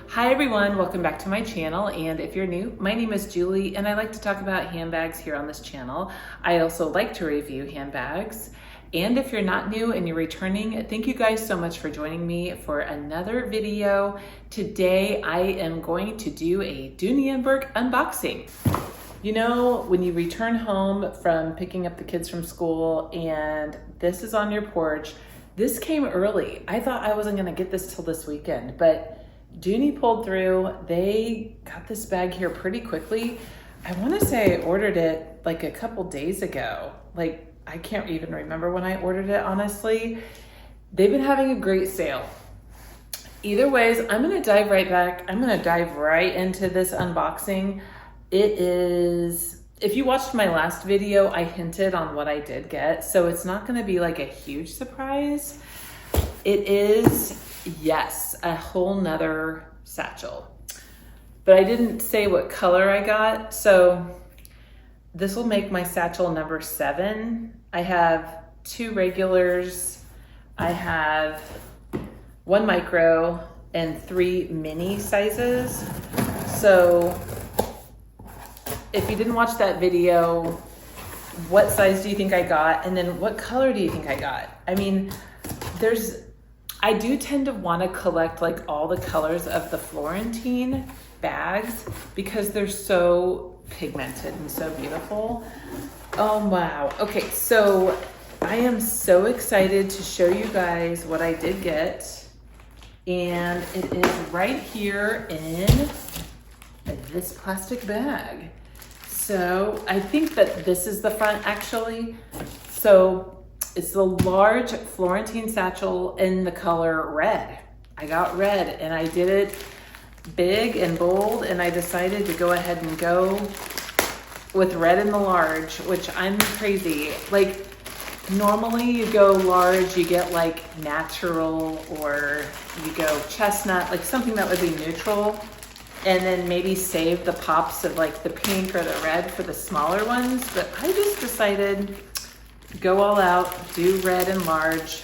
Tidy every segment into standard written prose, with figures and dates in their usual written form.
Hi everyone, welcome back to my channel, and if you're new, my name is Julie and I like to talk about handbags here on this channel. I also like to review handbags, and if you're not new and you're returning, thank you guys so much for joining me for another video. Today I am going to do a Dooney Bourke unboxing. You know, when you return home from picking up the kids from school and this is on your porch, this came early. I thought I wasn't gonna get this till this weekend, but Dooney pulled through. They got this bag here pretty quickly. I wanna say I ordered it like a couple days ago. Like, I can't even remember when I ordered it, honestly. They've been having a great sale. Either ways, I'm gonna dive right into this unboxing. It is, if you watched my last video, I hinted on what I did get, so it's not gonna be like a huge surprise. It is, yes, a whole nother satchel. But I didn't say what color I got, so this will make my satchel number 7. I have 2 regulars, I have 1 micro, and 3 mini sizes. So if you didn't watch that video, what size do you think I got? And then what color do you think I got? I mean, I do tend to want to collect like all the colors of the Florentine bags because they're so pigmented and so beautiful. Oh, wow. Okay, so I am so excited to show you guys what I did get. And it is right here in this plastic bag. So I think that this is the front actually. So it's the large Florentine satchel in the color red. I got red and I did it big and bold, and I decided to go ahead and go with red in the large, which I'm crazy. Like, normally you go large, you get like natural, or you go chestnut, like something that would be neutral, and then maybe save the pops of like the pink or the red for the smaller ones. But I just decided go all out, do red and large.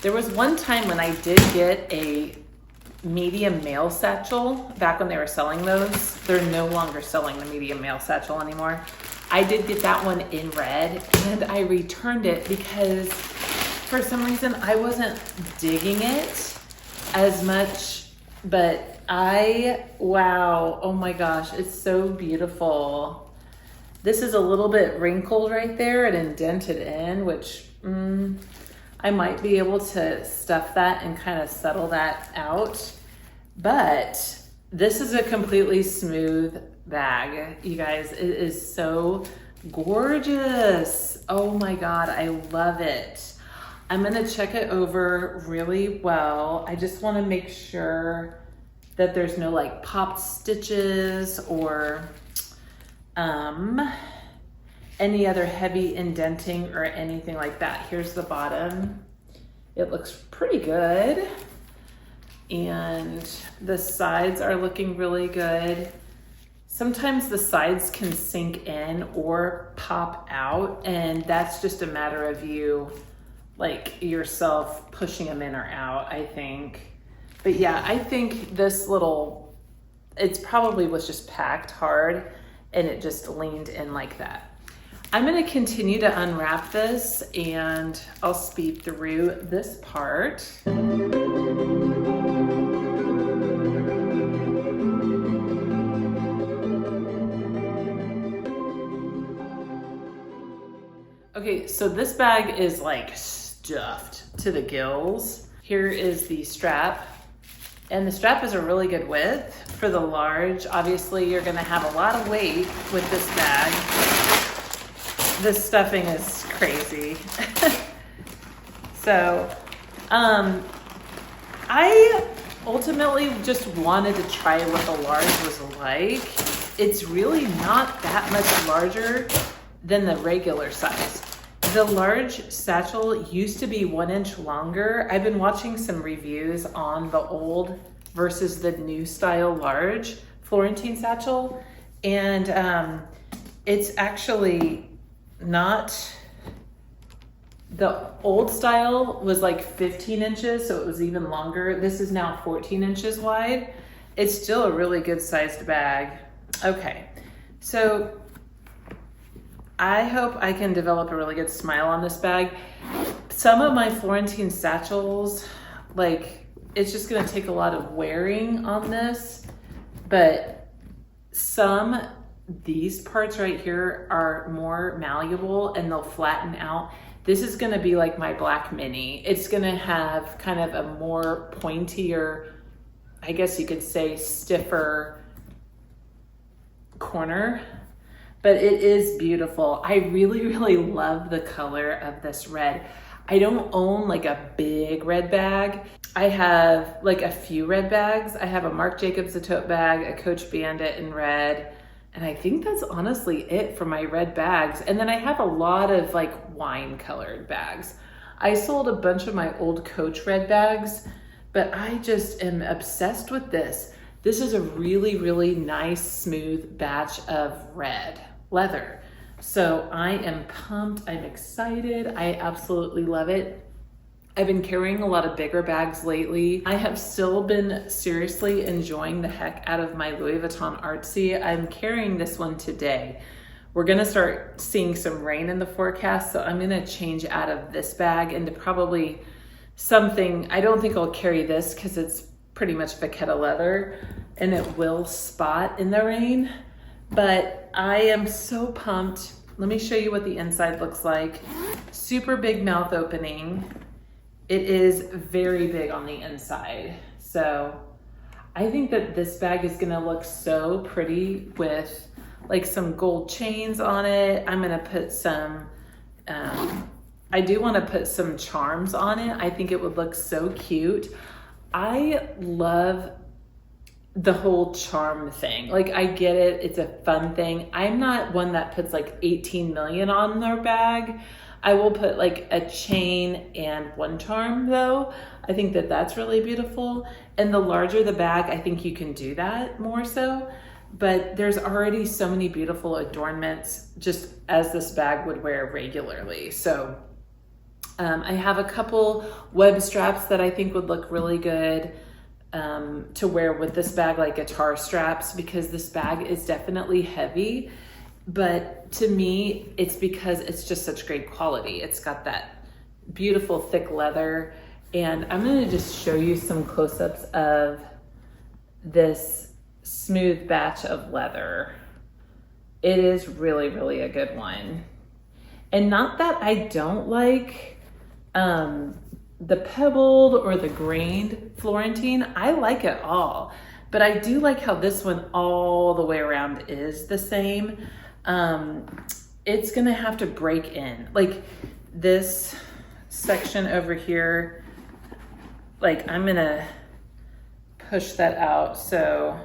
There was one time when I did get a medium male satchel back when they were selling those. They're no longer selling the medium male satchel anymore. I did get that one in red and I returned it because for some reason I wasn't digging it as much, but wow, oh my gosh, it's so beautiful. This is a little bit wrinkled right there and indented in, which I might be able to stuff that and kind of settle that out. But this is a completely smooth bag, you guys. It is so gorgeous. Oh my God, I love it. I'm gonna check it over really well. I just wanna make sure that there's no like popped stitches or any other heavy indenting or anything like that. Here's the bottom. It looks pretty good. And the sides are looking really good. Sometimes the sides can sink in or pop out, and that's just a matter of you, like yourself pushing them in or out, I think. But yeah, I think this it's probably was just packed hard and it just leaned in like that. I'm gonna continue to unwrap this and I'll speed through this part. Okay, so this bag is like stuffed to the gills. Here is the strap. And the strap is a really good width for the large. Obviously, you're gonna have a lot of weight with this bag. This stuffing is crazy. So, I ultimately just wanted to try what the large was like. It's really not that much larger than the regular size. The large satchel used to be 1 inch longer. I've been watching some reviews on the old versus the new style large Florentine satchel, and it's actually not The old style was like 15 inches, so it was even longer. This is now 14 inches wide. It's still a really good sized bag. Okay, so I hope I can develop a really good smile on this bag. Some of my Florentine satchels, like, it's just gonna take a lot of wearing on this, but these parts right here are more malleable and they'll flatten out. This is gonna be like my black mini. It's gonna have kind of a more pointier, I guess you could say stiffer corner, but it is beautiful. I really, really love the color of this red. I don't own like a big red bag. I have like a few red bags. I have a Marc Jacobs tote bag, a Coach Bandit in red, and I think that's honestly it for my red bags. And then I have a lot of like wine colored bags. I sold a bunch of my old Coach red bags, but I just am obsessed with this. This is a really, really nice, smooth batch of red leather. So I am pumped, I'm excited. I absolutely love it. I've been carrying a lot of bigger bags lately. I have still been seriously enjoying the heck out of my Louis Vuitton Artsy. I'm carrying this one today. We're gonna start seeing some rain in the forecast, so I'm gonna change out of this bag into probably something. I don't think I'll carry this because it's pretty much vachetta leather and it will spot in the rain, but I am so pumped. Let me show you what the inside looks like. Super big mouth opening. It is very big on the inside. So I think that this bag is gonna look so pretty with like some gold chains on it. I'm gonna put some, I do wanna put some charms on it. I think it would look so cute. I love the whole charm thing. Like, I get it, it's a fun thing. I'm not one that puts like 18 million on their bag. I will put like a chain and one charm though. I think that that's really beautiful. And the larger the bag, I think you can do that more so. But there's already so many beautiful adornments just as this bag would wear regularly. So I have a couple web straps that I think would look really good to wear with this bag, like guitar straps, because this bag is definitely heavy. But to me, it's because it's just such great quality. It's got that beautiful thick leather. And I'm gonna just show you some close-ups of this smooth batch of leather. It is really, really a good one. And not that I don't like the pebbled or the grained Florentine. I like it all, but I do like how this one all the way around is the same. It's gonna have to break in. Like this section over here, like I'm gonna push that out. So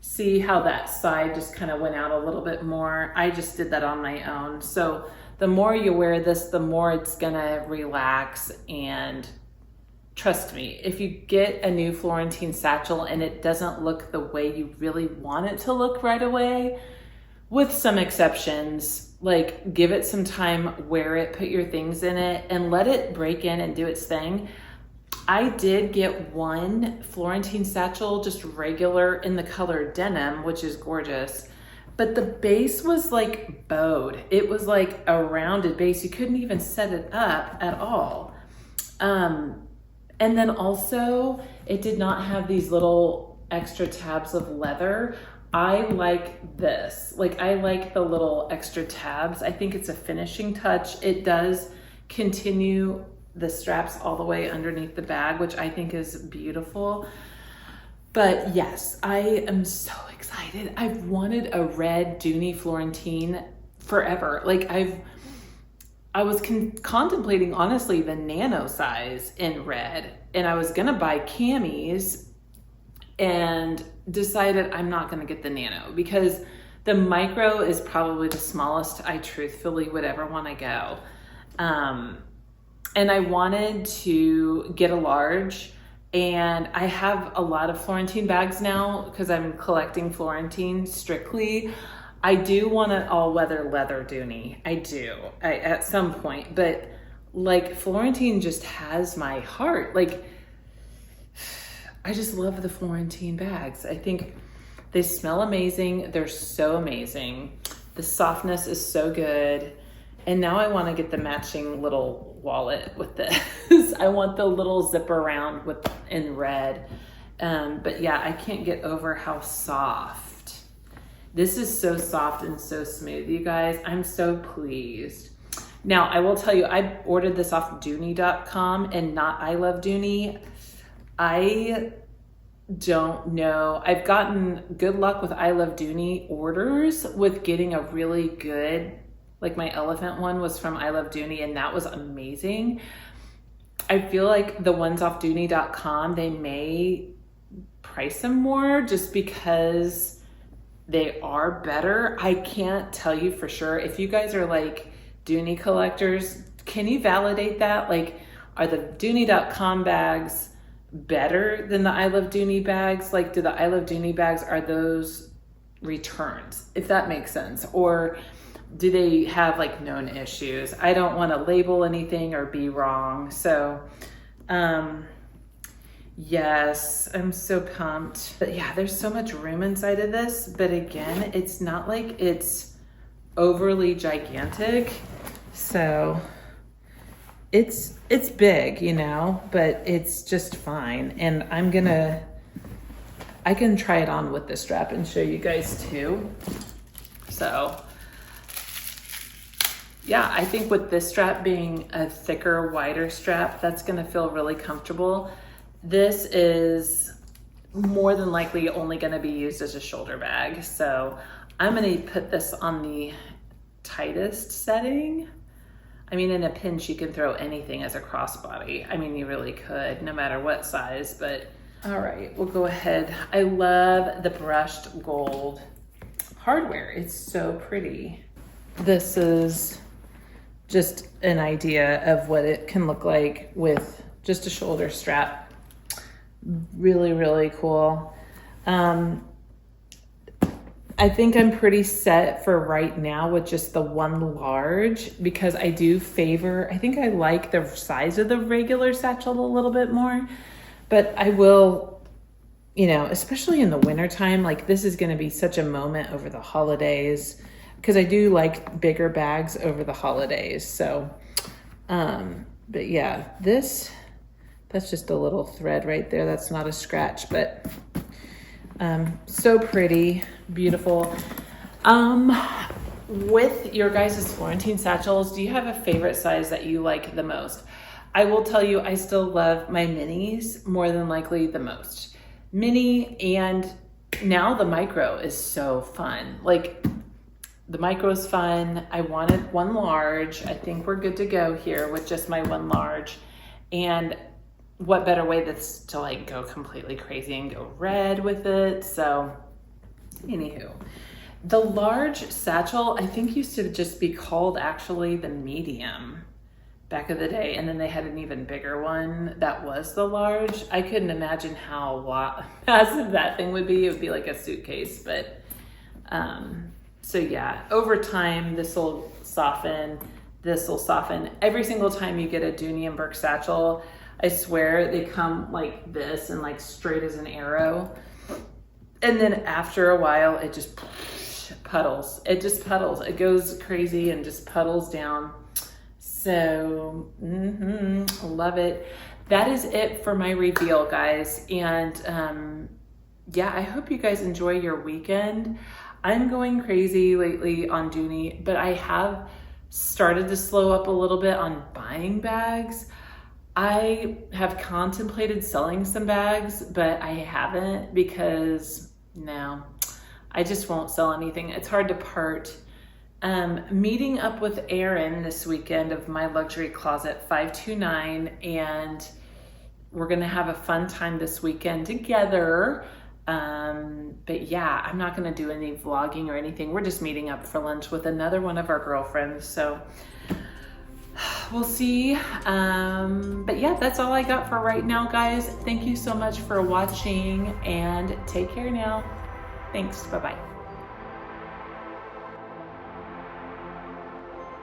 see how that side just kind of went out a little bit more. I just did that on my own. So the more you wear this, the more it's gonna relax. And trust me, if you get a new Florentine satchel and it doesn't look the way you really want it to look right away, with some exceptions, like give it some time, wear it, put your things in it, and let it break in and do its thing. I did get one Florentine satchel, just regular in the color denim, which is gorgeous, but the base was like bowed. It was like a rounded base. You couldn't even set it up at all. And then also, it did not have these little extra tabs of leather. I like this. Like, I like the little extra tabs. I think it's a finishing touch. It does continue the straps all the way underneath the bag, which I think is beautiful. But yes, I am so excited. I've wanted a red Dooney Florentine forever. Like I was contemplating honestly the nano size in red, and I was gonna buy camis and decided I'm not gonna get the nano because the micro is probably the smallest I truthfully would ever wanna go. And I wanted to get a large, and I have a lot of Florentine bags now because I'm collecting Florentine strictly. I do want an all-weather leather Dooney. I do, at some point, but like Florentine just has my heart. Like, I just love the Florentine bags. I think they smell amazing. They're so amazing. The softness is so good. And now I want to get the matching little wallet with this. I want the little zip around in red. But yeah, I can't get over how soft. This is so soft and so smooth, you guys. I'm so pleased. Now, I will tell you, I ordered this off Dooney.com and not I Love Dooney. I don't know. I've gotten good luck with I Love Dooney orders with getting a really good, like my elephant one was from I Love Dooney and that was amazing. I feel like the ones off Dooney.com, they may price them more just because they are better. I can't tell you for sure. If you guys are like Dooney collectors, can you validate that? Like, are the Dooney.com bags better than the I Love Dooney bags? Like, do the I Love Dooney bags, are those returns, if that makes sense? Or do they have like known issues? I don't want to label anything or be wrong. So, yes, I'm so pumped. But yeah, there's so much room inside of this. But again, it's not like it's overly gigantic. So it's big, you know, but it's just fine. And I can try it on with the strap and show you guys too. So yeah, I think with this strap being a thicker, wider strap, that's gonna feel really comfortable. This is more than likely only gonna be used as a shoulder bag. So I'm gonna put this on the tightest setting. I mean, in a pinch, you can throw anything as a crossbody. I mean, you really could, no matter what size, but all right, we'll go ahead. I love the brushed gold hardware. It's so pretty. This is just an idea of what it can look like with just a shoulder strap. Really, really cool. I think I'm pretty set for right now with just the one large because I do favor, I think I like the size of the regular satchel a little bit more, but I will, you know, especially in the wintertime, like this is going to be such a moment over the holidays because I do like bigger bags over the holidays. So, but yeah, that's just a little thread right there. That's not a scratch, but so pretty, beautiful. With your guys' Florentine satchels, do you have a favorite size that you like the most? I will tell you, I still love my minis more than likely the most. Mini, and now the micro is so fun. Like, the micro is fun. I wanted one large. I think we're good to go here with just my one large. And what better way that's to like go completely crazy and go red with it. So anywho, the large satchel, I think used to just be called actually the medium back in the day. And then they had an even bigger one that was the large. I couldn't imagine how massive that thing would be. It would be like a suitcase, but, so yeah, over time, this will soften. Every single time you get a Dooney Bourke satchel, I swear they come like this and like straight as an arrow. And then after a while, it just puddles. It just puddles. It goes crazy and just puddles down. So, love it. That is it for my reveal, guys. And yeah, I hope you guys enjoy your weekend. I'm going crazy lately on Dooney, but I have started to slow up a little bit on buying bags. I have contemplated selling some bags, but I haven't because no, I just won't sell anything. It's hard to part. Meeting up with Erin this weekend of My Luxury Closet 529, and we're gonna have a fun time this weekend together. But yeah, I'm not gonna do any vlogging or anything. We're just meeting up for lunch with another one of our girlfriends. So we'll see. But yeah, that's all I got for right now, guys. Thank you so much for watching and take care now. Thanks. Bye-bye.